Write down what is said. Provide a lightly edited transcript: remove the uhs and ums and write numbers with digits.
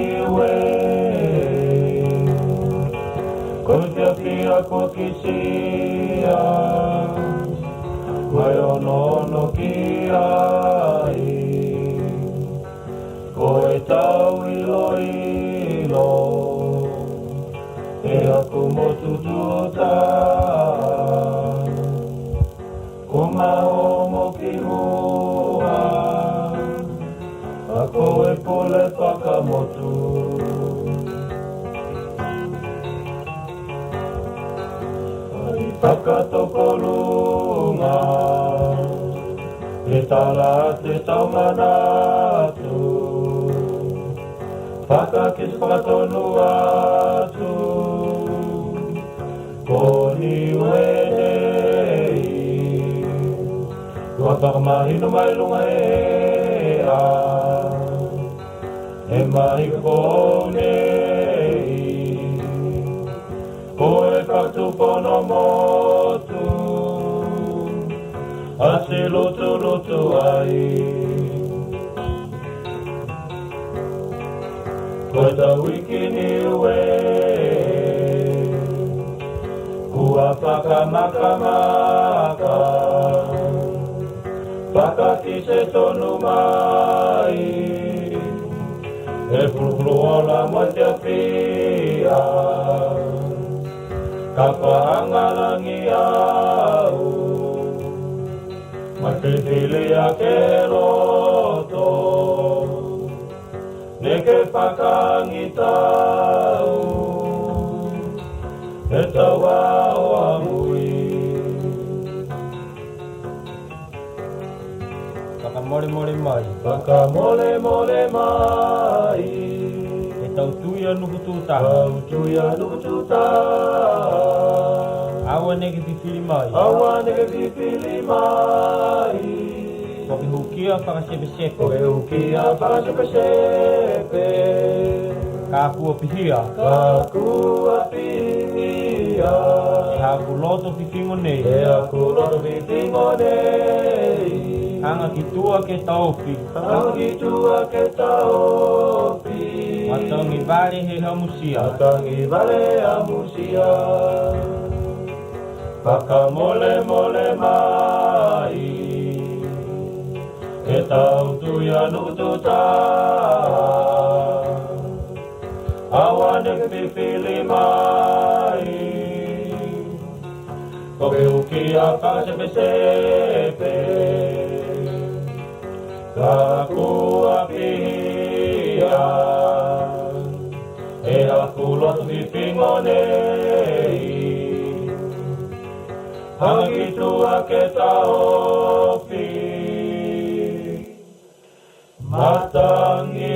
niwe Kote pia kukisia Wayonono kiai Koe tau ilo ilo E aku motututa Kumao mo ki mua Ako e pole whakamotu Ai whakatokolunga E tala te tau manatu Whakakis whakatonu atu Ko niwe nei Tua whakamahino mai lunga e a E mai ko nei Ko e whakatupono motu Ase lutu lutu ai Ko ta wiki niwe Kua whakamakamaka Whakakise tonu mai E pulupulu ola mo te whia Ka whaangalangi au Ma te whili a ke roto Ne ke whakangi tau E tawa o amui Whakamore more mai Whakamole mole mai E tau tui anu kututa Tau tui anu kututa Awa neke pipili mai Awa neke pipili mai Koke hukia whakasepe-sepe Koke hukia whakasepe-sepe Ka kua pihia Ka kua pihia E haku loto pifingo nei E haku loto pifingo nei Hanga ki tua ke taupi Hanga ki tua ke taupi Matangi vale he hamusia Matangi vale hamusia Whakamole mole mai E tau tui anu tuta Awa neke pipili mai Koke uki a whakasepe-sepe Ka kua pihia E aku loto pipingo nei Hangi tua ke taopi Matangi